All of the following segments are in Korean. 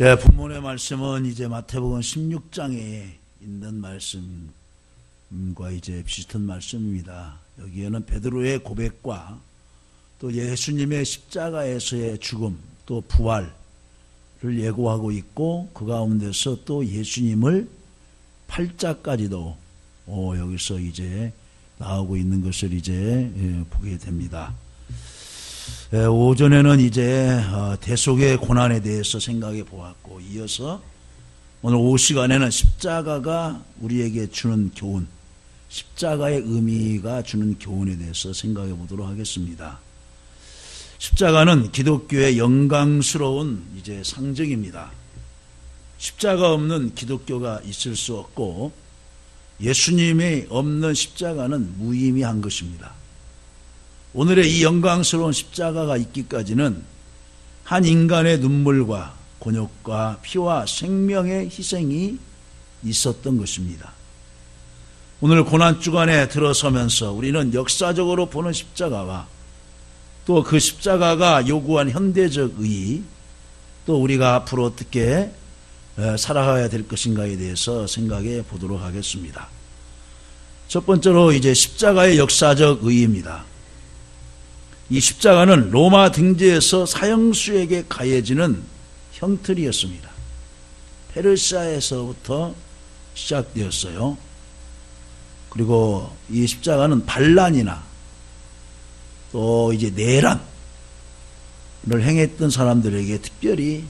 예, 본문의 말씀은 이제 마태복음 16장에 있는 말씀과 이제 비슷한 말씀입니다. 여기에는 베드로의 고백과 또 예수님의 십자가에서의 죽음, 또 부활을 예고하고 있고, 그 가운데서 또 예수님을 팔자까지도 여기서 이제 나오고 있는 것을 이제 보게 됩니다. 오전에는 이제 대속의 고난에 대해서 생각해 보았고, 이어서 오늘 오후 시간에는 십자가가 우리에게 주는 교훈, 십자가의 의미가 주는 교훈에 대해서 생각해 보도록 하겠습니다. 십자가는 기독교의 영광스러운 이제 상징입니다. 십자가 없는 기독교가 있을 수 없고, 예수님이 없는 십자가는 무의미한 것입니다. 오늘의 이 영광스러운 십자가가 있기까지는 한 인간의 눈물과 곤욕과 피와 생명의 희생이 있었던 것입니다. 오늘 고난주간에 들어서면서 우리는 역사적으로 보는 십자가와 또 그 십자가가 요구한 현대적 의의, 또 우리가 앞으로 어떻게 살아가야 될 것인가에 대해서 생각해 보도록 하겠습니다. 첫 번째로 이제 십자가의 역사적 의의입니다. 이 십자가는 로마 등지에서 사형수에게 가해지는 형틀이었습니다. 페르시아에서부터 시작되었어요. 그리고 이 십자가는 반란이나 또 이제 내란을 행했던 사람들에게, 특별히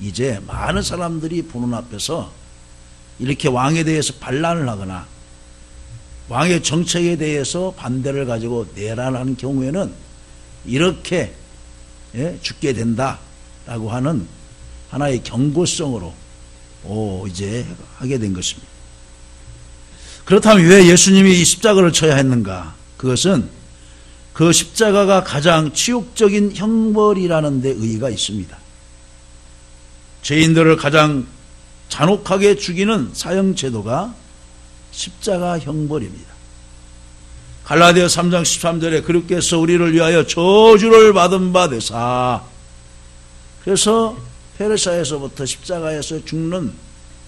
이제 많은 사람들이 보는 앞에서 이렇게 왕에 대해서 반란을 하거나 왕의 정책에 대해서 반대를 가지고 내란하는 경우에는 이렇게 죽게 된다라고 하는 하나의 경고성으로 이제 하게 된 것입니다. 그렇다면 왜 예수님이 이 십자가를 쳐야 했는가? 그것은 그 십자가가 가장 치욕적인 형벌이라는 데 의의가 있습니다. 죄인들을 가장 잔혹하게 죽이는 사형제도가 십자가 형벌입니다. 갈라디아 3장 13절에 그리스도께서 우리를 위하여 저주를 받은 바 되사, 그래서 페르시아에서부터 십자가에서 죽는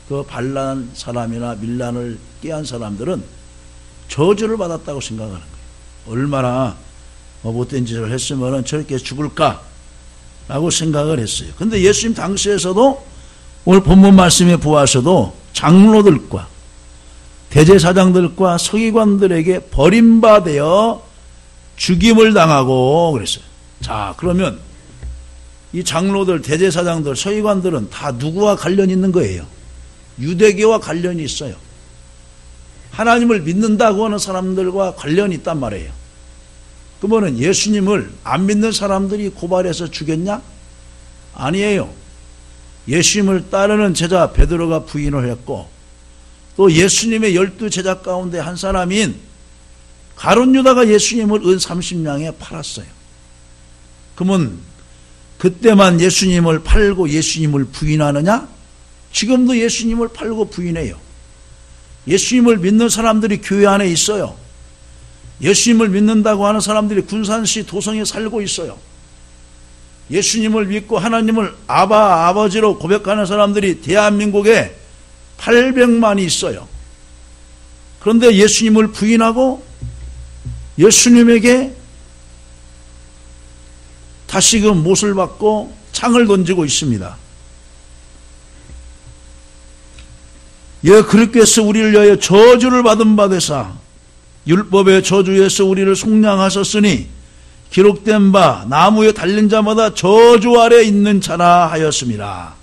그 반란 사람이나 밀란을 꾀한 사람들은 저주를 받았다고 생각하는 거예요. 얼마나 못된 짓을 했으면 저렇게 죽을까 라고 생각을 했어요. 그런데 예수님 당시에서도 오늘 본문 말씀에 보아서도 장로들과 대제사장들과 서기관들에게 버림받아 죽임을 당하고 그랬어요. 자, 그러면 이 장로들, 대제사장들, 서기관들은 다 누구와 관련이 있는 거예요? 유대교와 관련이 있어요. 하나님을 믿는다고 하는 사람들과 관련이 있단 말이에요. 그러면 예수님을 안 믿는 사람들이 고발해서 죽였냐? 아니에요. 예수님을 따르는 제자 베드로가 부인을 했고, 또 예수님의 12제자 가운데 한 사람인 가룟 유다가 예수님을 은 30냥에 팔았어요. 그러면 그때만 예수님을 팔고 예수님을 부인하느냐? 지금도 예수님을 팔고 부인해요. 예수님을 믿는 사람들이 교회 안에 있어요. 예수님을 믿는다고 하는 사람들이 군산시 도성에 살고 있어요. 예수님을 믿고 하나님을 아버지로 고백하는 사람들이 대한민국에 800만이 있어요. 그런데 예수님을 부인하고 예수님에게 다시금 못을 받고 창을 던지고 있습니다. 그리스도께서 우리를 위하여 저주를 받은 바 되사 율법의 저주에서 우리를 속량하셨으니 기록된 바 나무에 달린 자마다 저주 아래 있는 자라 하였습니다.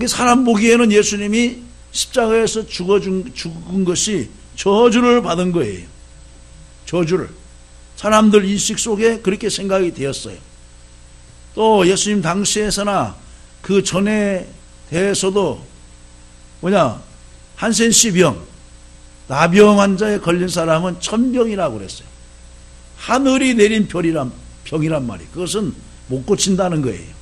사람 보기에는 예수님이 십자가에서 죽은 것이 저주를 받은 거예요. 저주를. 사람들 인식 속에 그렇게 생각이 되었어요. 또 예수님 당시에서나 그 전에 대해서도 한센시병, 나병 환자에 걸린 사람은 천병이라고 그랬어요. 하늘이 내린 병이란 말이에요. 그것은 못 고친다는 거예요.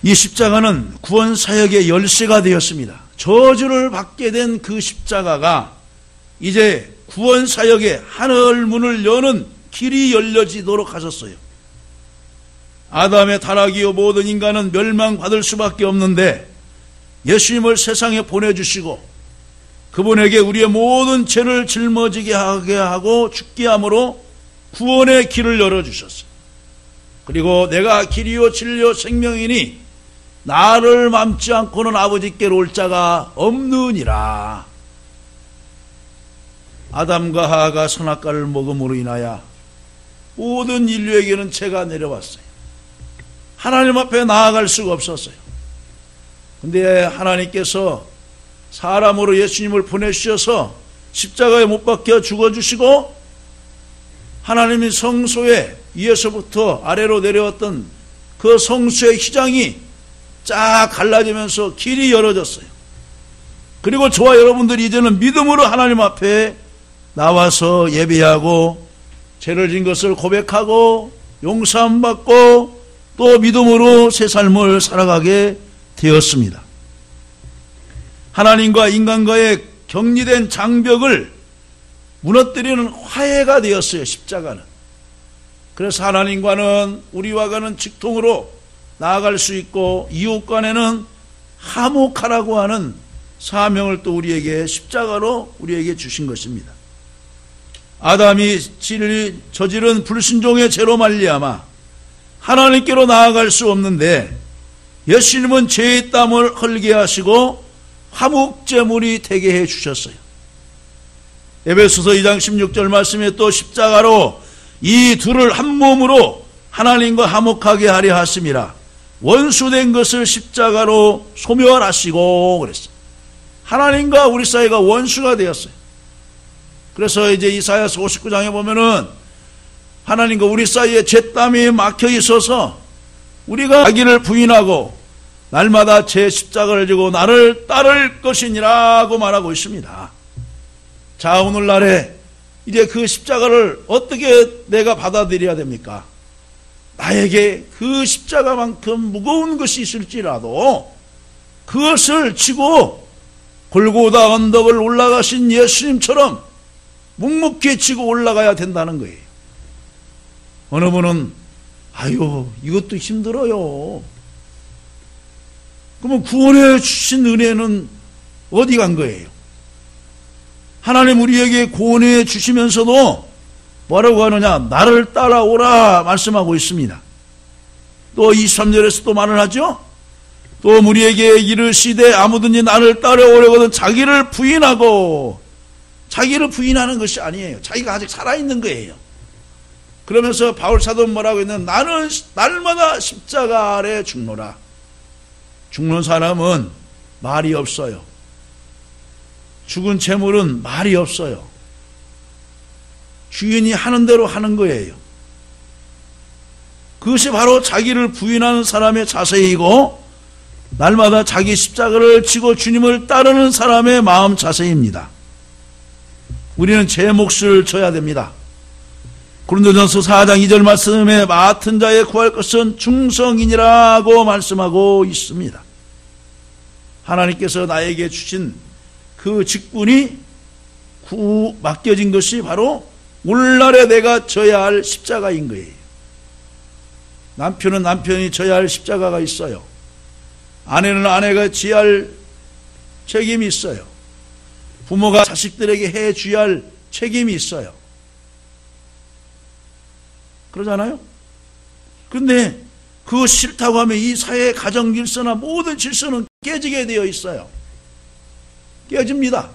이 십자가는 구원 사역의 열쇠가 되었습니다. 저주를 받게 된 그 십자가가 이제 구원 사역의 하늘 문을 여는 길이 열려지도록 하셨어요. 아담의 타락이요 모든 인간은 멸망받을 수밖에 없는데 예수님을 세상에 보내주시고 그분에게 우리의 모든 죄를 짊어지게 하게 하고 죽게 함으로 구원의 길을 열어주셨어요. 그리고 내가 길이요 진리요 생명이니 나를 맘지 않고는 아버지께로 올 자가 없느니라. 아담과 하하가 선악과를 먹음으로 인하여 모든 인류에게는 죄가 내려왔어요. 하나님 앞에 나아갈 수가 없었어요. 근데 하나님께서 사람으로 예수님을 보내주셔서 십자가에 못 박혀 죽어주시고 하나님이 성소에 위에서부터 아래로 내려왔던 그 성소의 휘장이 쫙 갈라지면서 길이 열어졌어요. 그리고 저와 여러분들이 이제는 믿음으로 하나님 앞에 나와서 예배하고 죄를 진 것을 고백하고 용서함 받고 또 믿음으로 새 삶을 살아가게 되었습니다. 하나님과 인간과의 격리된 장벽을 무너뜨리는 화해가 되었어요. 십자가는. 그래서 하나님과는 우리와는 직통으로 나아갈 수 있고 이웃 간에는 화목하라고 하는 사명을 또 우리에게 십자가로 우리에게 주신 것입니다. 아담이 저지른 불순종의 죄로 말미암아 하나님께로 나아갈 수 없는데 예수님은 죄의 땀을 흘게 하시고 화목제물이 되게 해 주셨어요. 에베소서 2장 16절 말씀에 또 십자가로 이 둘을 한 몸으로 하나님과 화목하게 하려 하심이라. 원수된 것을 십자가로 소멸하시고 그랬어요. 하나님과 우리 사이가 원수가 되었어요. 그래서 이제 이사야서 59장에 보면은 하나님과 우리 사이에 죄땀이 막혀 있어서 우리가 자기를 부인하고 날마다 제 십자가를 지고 나를 따를 것이니라고 말하고 있습니다. 자, 오늘날에 이제 그 십자가를 어떻게 내가 받아들여야 됩니까? 나에게 그 십자가만큼 무거운 것이 있을지라도 그것을 지고 골고다 언덕을 올라가신 예수님처럼 묵묵히 지고 올라가야 된다는 거예요. 어느 분은 아유 이것도 힘들어요. 그러면 구원해 주신 은혜는 어디 간 거예요? 하나님 우리에게 구원해 주시면서도 뭐라고 하느냐? 나를 따라오라 말씀하고 있습니다. 또 23절에서 또 말을 하죠. 또 우리에게 이르시되 아무든지 나를 따라오려거든 자기를 부인하고, 자기를 부인하는 것이 아니에요. 자기가 아직 살아있는 거예요. 그러면서 바울 사도는 뭐라고 했냐면 나는 날마다 십자가 아래 죽노라. 죽는 사람은 말이 없어요. 죽은 재물은 말이 없어요. 주인이 하는 대로 하는 거예요. 그것이 바로 자기를 부인하는 사람의 자세이고 날마다 자기 십자가를 지고 주님을 따르는 사람의 마음 자세입니다. 우리는 제 몫을 져야 됩니다. 고린도전서 4장 2절 말씀에 맡은 자의 구할 것은 충성이니라고 말씀하고 있습니다. 하나님께서 나에게 주신 그 직분이 맡겨진 것이 바로 오늘날에 내가 져야 할 십자가인 거예요. 남편은 남편이 져야 할 십자가가 있어요. 아내는 아내가 지어야 할 책임이 있어요. 부모가 자식들에게 해줘야 할 책임이 있어요. 그러잖아요? 그런데 그거 싫다고 하면 이 사회의 가정 질서나 모든 질서는 깨지게 되어 있어요. 깨집니다.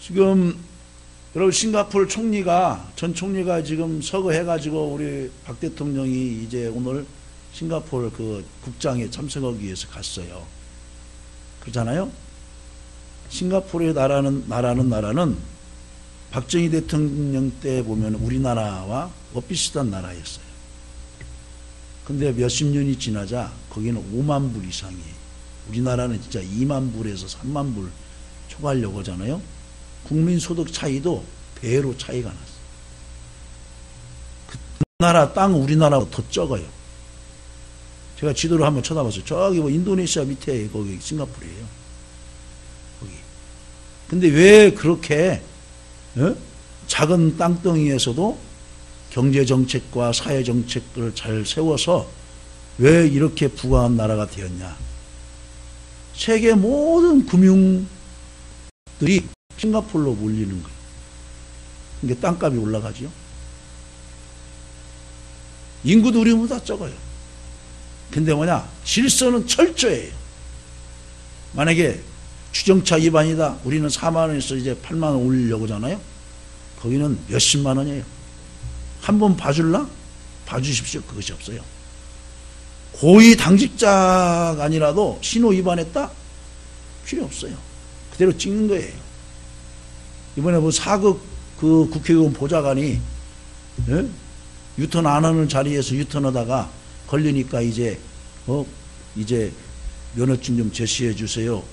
지금 여러분 싱가포르 총리가 전 총리가 지금 서거해가지고 우리 박 대통령이 이제 오늘 싱가포르 그 국장에 참석하기 위해서 갔어요. 그렇잖아요? 싱가포르의 나라는 박정희 대통령 때 보면 우리나라와 비슷한 나라였어요. 근데 몇십 년이 지나자 거기는 5만 불 이상이에요. 우리나라는 진짜 2만 불에서 3만 불 초과하려고 하잖아요. 국민소득 차이도 배로 차이가 났어요. 그 나라 땅 우리나라보다 더 적어요. 제가 지도를 한번 쳐다봤어요. 저기 뭐 인도네시아 밑에 거기 싱가포르예요. 거기. 근데 왜 그렇게 예? 작은 땅덩이에서도 경제정책과 사회정책을 잘 세워서 왜 이렇게 부강한 나라가 되었냐. 세계 모든 금융들이 싱가포르로 몰리는 거예요. 그러니까 땅값이 올라가죠. 인구도 우리보다 적어요. 근데 뭐냐? 질서는 철저해요. 만약에 주정차 위반이다. 우리는 4만 원에서 이제 8만 원 올리려고 하잖아요. 거기는 몇십만 원이에요. 한번 봐줄라? 봐주십시오. 그것이 없어요. 고위 당직자가 아니라도 신호 위반했다? 필요 없어요. 그대로 찍는 거예요. 이번에 뭐 4급 그 국회의원 보좌관이 예? 유턴 안 하는 자리에서 유턴하다가 걸리니까 이제 면허증 좀 제시해 주세요.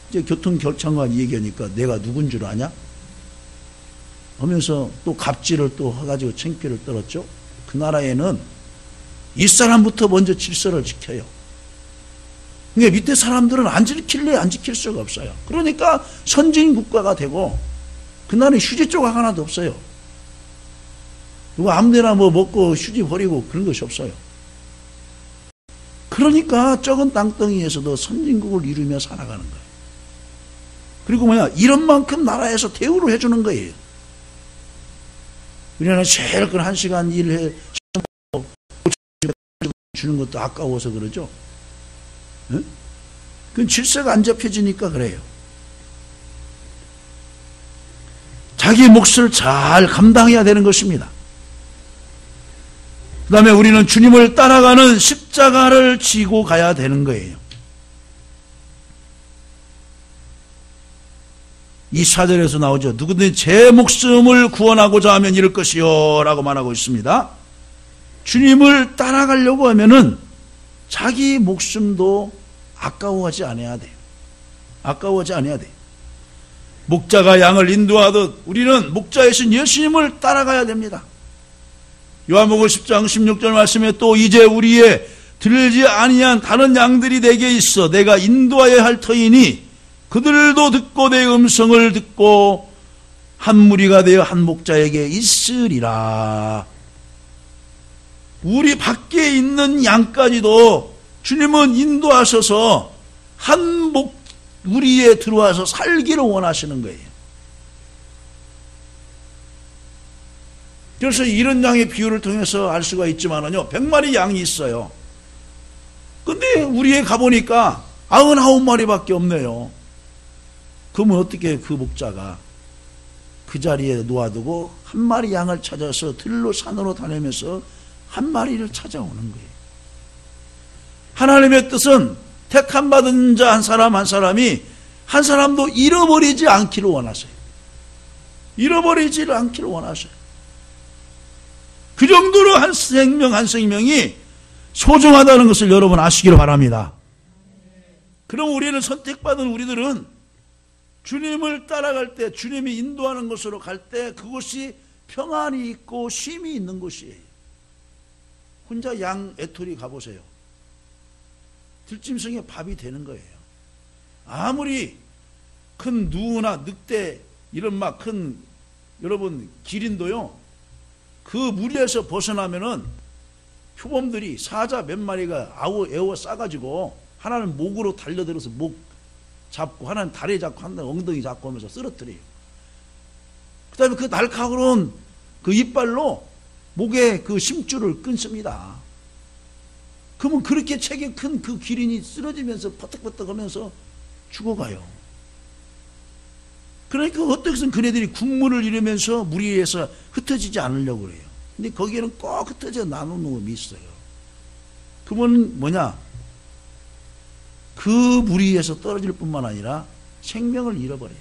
이제 교통경찰관이 얘기하니까 내가 누군 줄 아냐? 하면서 또 갑질을 또 해가지고 창피를 떨었죠. 그 나라에는 이 사람부터 먼저 질서를 지켜요. 그러니까 밑에 사람들은 안 지킬래 안 지킬 수가 없어요. 그러니까 선진 국가가 되고 그 나라에 휴지 조각 하나도 없어요. 누가 아무데나 뭐 먹고 휴지 버리고 그런 것이 없어요. 그러니까 적은 땅덩이에서도 선진국을 이루며 살아가는 거예요. 그리고 뭐냐, 이런 만큼 나라에서 대우를 해주는 거예요. 우리나라 제일 큰 1시간 일해 주는 것도 아까워서 그러죠. 응? 그건 질서가 안 잡혀지니까 그래요. 자기 몫을 잘 감당해야 되는 것입니다. 그 다음에 우리는 주님을 따라가는 십자가를 지고 가야 되는 거예요. 이 4절에서 나오죠. 누구든지 제 목숨을 구원하고자 하면 이럴 것이요 라고 말하고 있습니다. 주님을 따라가려고 하면은 자기 목숨도 아까워하지 않아야 돼요. 아까워하지 않아야 돼요. 목자가 양을 인도하듯 우리는 목자이신 예수님을 따라가야 됩니다. 요한복음 10장 16절 말씀에 또 이제 우리의 들지 아니한 다른 양들이 내게 있어 내가 인도하여야 할 터이니 그들도 듣고 내 음성을 듣고 한 무리가 되어 한 목자에게 있으리라. 우리 밖에 있는 양까지도 주님은 인도하셔서 한 무리에 들어와서 살기를 원하시는 거예요. 그래서 이런 양의 비유를 통해서 알 수가 있지만은요, 100마리 양이 있어요. 근데 우리에 가보니까 99마리밖에 없네요. 그러면 어떻게 그 목자가 그 자리에 놓아두고 한 마리 양을 찾아서 들로 산으로 다니면서 한 마리를 찾아오는 거예요. 하나님의 뜻은 택함 받은 자 한 사람 한 사람이 한 사람도 잃어버리지 않기를 원하세요. 잃어버리지 않기를 원하세요. 그 정도로 한 생명 한 생명이 소중하다는 것을 여러분 아시기를 바랍니다. 그럼 우리는 선택받은 우리들은 주님을 따라갈 때, 주님이 인도하는 곳으로 갈 때 그곳이 평안이 있고 쉼이 있는 곳이에요. 혼자 양 애토리 가보세요. 들짐승에 밥이 되는 거예요. 아무리 큰 누나 늑대 이런 막 큰 여러분 기린도요, 그 무리에서 벗어나면은 표범들이 사자 몇 마리가 에워 싸가지고 하나는 목으로 달려들어서 목 잡고 하나는 다리 잡고 하나는 엉덩이 잡고 하면서 쓰러뜨려요. 그 다음에 그 날카로운 그 이빨로 목에 그 심줄을 끊습니다. 그러면 그렇게 체격 큰 그 기린이 쓰러지면서 퍼뜩퍼뜩 하면서 죽어가요. 그러니까 어떻게든 그네들이 군무를 이루면서 무리에서 흩어지지 않으려고 그래요. 근데 거기에는 꼭 흩어져 나누는 놈이 있어요. 그건 뭐냐? 그 무리에서 떨어질 뿐만 아니라 생명을 잃어버려요.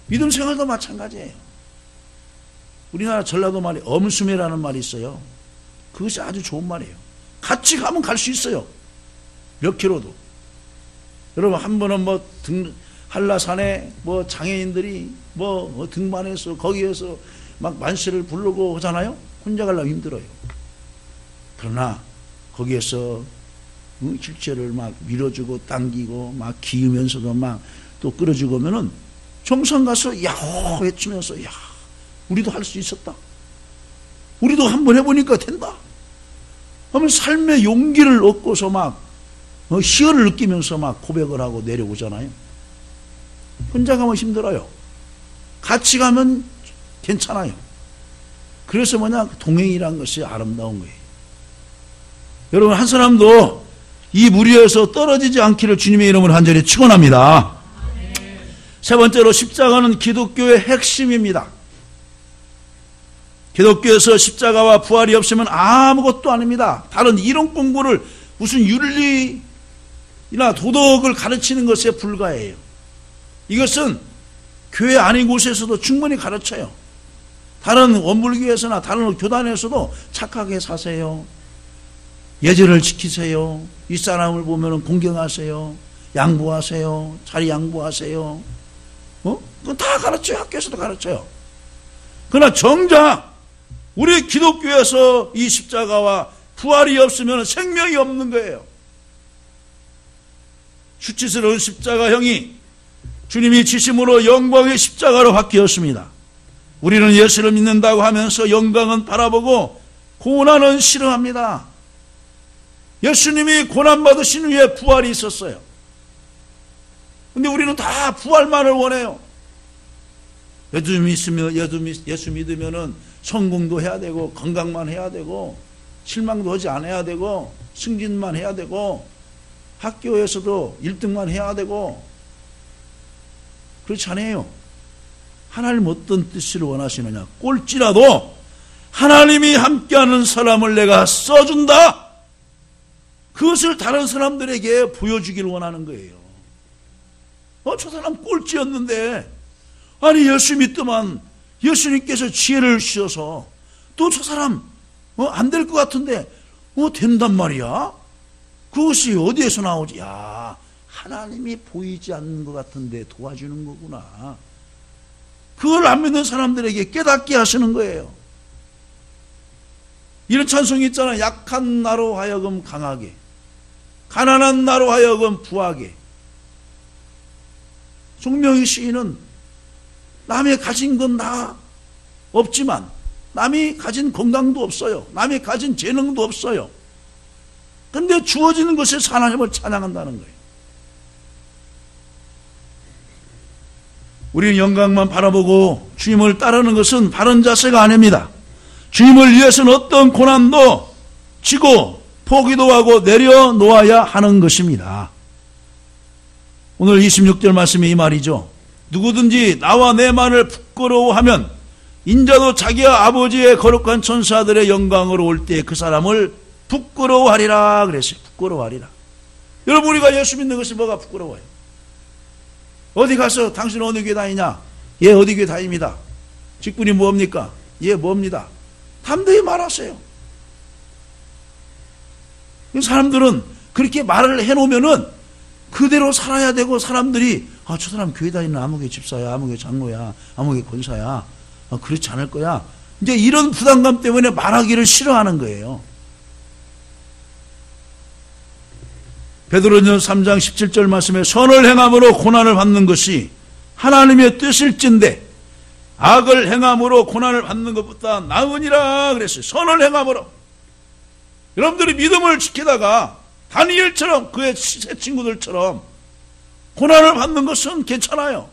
믿음 생활도 마찬가지예요. 우리나라 전라도 말에 엄수매라는 말이 있어요. 그것이 아주 좋은 말이에요. 같이 가면 갈 수 있어요. 몇 킬로도. 여러분 한 번은 뭐 한라산에 뭐 장애인들이 뭐 등반해서 거기에서 막 만세를 부르고 하잖아요. 혼자 가려면 힘들어요. 그러나 거기에서 휠체어를 막 밀어주고 당기고 막 기으면서도 막 또 끌어주고 하면은 정상 가서 야호 외치면서 야 우리도 할 수 있었다. 우리도 한번 해보니까 된다. 하면 삶의 용기를 얻고서 막 희열을 느끼면서 막 고백을 하고 내려오잖아요. 혼자 가면 힘들어요. 같이 가면 괜찮아요. 그래서 뭐냐 동행이란 것이 아름다운 거예요. 여러분 한 사람도 이 무리에서 떨어지지 않기를 주님의 이름으로 간절히 축원합니다. 세 번째로 십자가는 기독교의 핵심입니다. 기독교에서 십자가와 부활이 없으면 아무것도 아닙니다. 다른 이론 공부를 무슨 윤리나 도덕을 가르치는 것에 불과해요. 이것은 교회 아닌 곳에서도 충분히 가르쳐요. 다른 원불교에서나 다른 교단에서도 착하게 사세요. 예절을 지키세요. 윗사람을 보면 공경하세요. 양보하세요. 자리 양보하세요. 그건 다 가르쳐요. 학교에서도 가르쳐요. 그러나 정작 우리 기독교에서 이 십자가와 부활이 없으면 생명이 없는 거예요. 수치스러운 십자가형이 주님이 지심으로 영광의 십자가로 바뀌었습니다. 우리는 예수를 믿는다고 하면서 영광은 바라보고 고난은 싫어합니다. 예수님이 고난받으신 후에 부활이 있었어요. 근데 우리는 다 부활만을 원해요. 예수 믿으면은 성공도 해야 되고 건강만 해야 되고 실망도 하지 않아야 되고 승진만 해야 되고 학교에서도 1등만 해야 되고 그렇지 않아요. 하나님 어떤 뜻을 원하시느냐. 꼴찌라도 하나님이 함께하는 사람을 내가 써준다. 그것을 다른 사람들에게 보여주기를 원하는 거예요. 저 사람 꼴찌였는데 아니 예수 믿더만 예수님께서 지혜를 주셔서 또 저 사람 안 될 것 같은데 된단 말이야. 그것이 어디에서 나오지? 야 하나님이 보이지 않는 것 같은데 도와주는 거구나. 그걸 안 믿는 사람들에게 깨닫게 하시는 거예요. 이런 찬송이 있잖아요. 약한 나로 하여금 강하게, 가난한 나로 하여금 부하게. 송명희 시인은 남이 가진 건 다 없지만 남이 가진 건강도 없어요. 남이 가진 재능도 없어요. 그런데 주어지는 것에서 하나님을 찬양한다는 거예요. 우리는 영광만 바라보고 주님을 따르는 것은 바른 자세가 아닙니다. 주님을 위해서는 어떤 고난도 지고 포기도 하고 내려놓아야 하는 것입니다. 오늘 26절 말씀이 이 말이죠. 누구든지 나와 내 말을 부끄러워하면 인자도 자기와 아버지의 거룩한 천사들의 영광으로 올 때 그 사람을 부끄러워하리라 그랬어요. 부끄러워하리라. 여러분 우리가 예수 믿는 것이 뭐가 부끄러워요? 어디 가서 당신 어느 교회 다니냐? 예 어디 교회 다닙니다. 직분이 뭡니까? 예 뭡니다. 담대히 말하세요. 사람들은 그렇게 말을 해놓으면은 그대로 살아야 되고 사람들이 저 사람 교회 다니는 아무개 집사야, 아무개 장로야, 아무개 권사야, 그렇지 않을 거야. 이제 이런 부담감 때문에 말하기를 싫어하는 거예요. 베드로전서 3장 17절 말씀에 선을 행함으로 고난을 받는 것이 하나님의 뜻일진데 악을 행함으로 고난을 받는 것보다 나으니라 그랬어요. 선을 행함으로. 여러분들이 믿음을 지키다가 다니엘처럼 그의 새 친구들처럼 고난을 받는 것은 괜찮아요.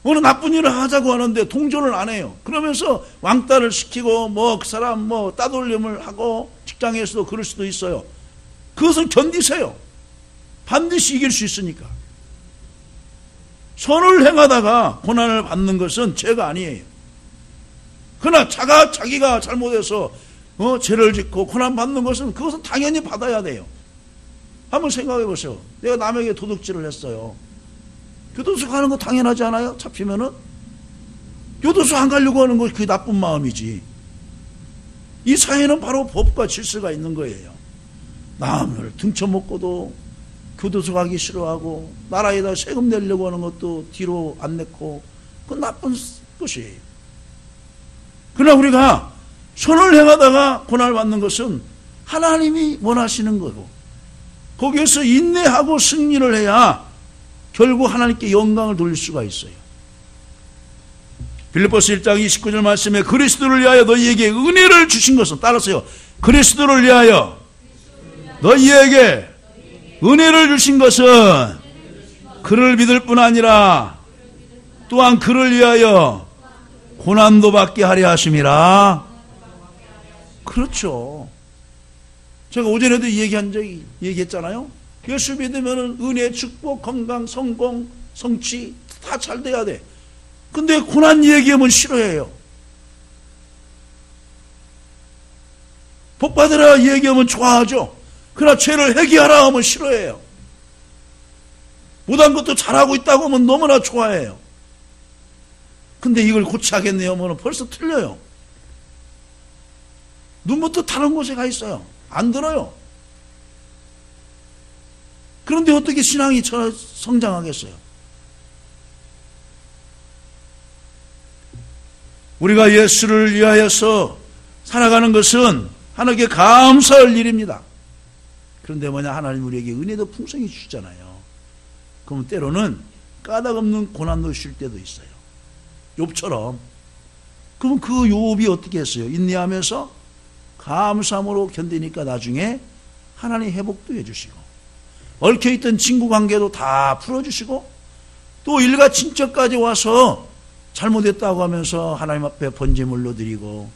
어느 나쁜 일을 하자고 하는데 동조를 안 해요. 그러면서 왕따를 시키고 그 사람 따돌림을 하고 직장에서도 그럴 수도 있어요. 그것은 견디세요. 반드시 이길 수 있으니까. 선을 행하다가 고난을 받는 것은 죄가 아니에요. 그러나 자기가 잘못해서 죄를 짓고 고난 받는 것은 그것은 당연히 받아야 돼요. 한번 생각해 보세요. 내가 남에게 도둑질을 했어요. 교도소 가는 거 당연하지 않아요? 잡히면은 교도소 안 가려고 하는 거 그게 나쁜 마음이지. 이 사회는 바로 법과 질서가 있는 거예요. 남을 등쳐먹고도 교도소 가기 싫어하고 나라에다 세금 내려고 하는 것도 뒤로 안 내고 그건 나쁜 것이에요. 그러나 우리가 선을 행하다가 고난을 받는 것은 하나님이 원하시는 거고 거기에서 인내하고 승리를 해야 결국 하나님께 영광을 돌릴 수가 있어요. 빌립보서 1장 29절 말씀에 그리스도를 위하여 너희에게 은혜를 주신 것은, 따라서요, 그리스도를 위하여 너희에게 은혜를 주신 것은 그를 믿을 뿐 아니라 또한 그를 위하여 고난도 받게 하려 하심이라. 그렇죠. 제가 오전에도 얘기했잖아요. 예수 믿으면 은혜, 축복, 건강, 성공, 성취 다 잘 돼야 돼. 근데 고난 얘기하면 싫어해요. 복 받으라 얘기하면 좋아하죠. 그러나 죄를 회개하라 하면 싫어해요. 못한 것도 잘하고 있다고 하면 너무나 좋아해요. 근데 이걸 고쳐야겠네요 하면 벌써 틀려요. 눈부터 다른 곳에 가 있어요. 안 들어요. 그런데 어떻게 신앙이 성장하겠어요? 우리가 예수를 위하여서 살아가는 것은 하나님께 감사할 일입니다. 그런데 하나님 우리에게 은혜도 풍성히 주시잖아요. 그럼 때로는 까닭없는 고난도 주실 때도 있어요. 욥처럼. 그럼 그 욥이 어떻게 했어요? 인내하면서 감사함으로 견디니까 나중에 하나님 회복도 해주시고, 얽혀있던 친구 관계도 다 풀어주시고, 또 일가 친척까지 와서 잘못했다고 하면서 하나님 앞에 번제물로 드리고,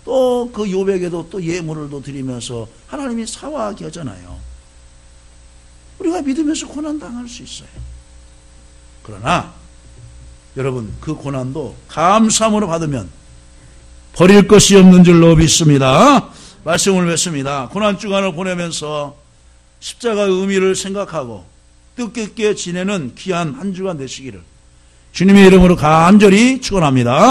또 그 욥에게도 또 예물을 또 드리면서 하나님이 사와하게 하잖아요. 우리가 믿으면서 고난당할 수 있어요. 그러나 여러분, 그 고난도 감사함으로 받으면 버릴 것이 없는 줄로 믿습니다. 말씀을 맺습니다. 고난주간을 보내면서 십자가의 의미를 생각하고 뜻깊게 지내는 귀한 한 주간 되시기를 주님의 이름으로 간절히 축원합니다.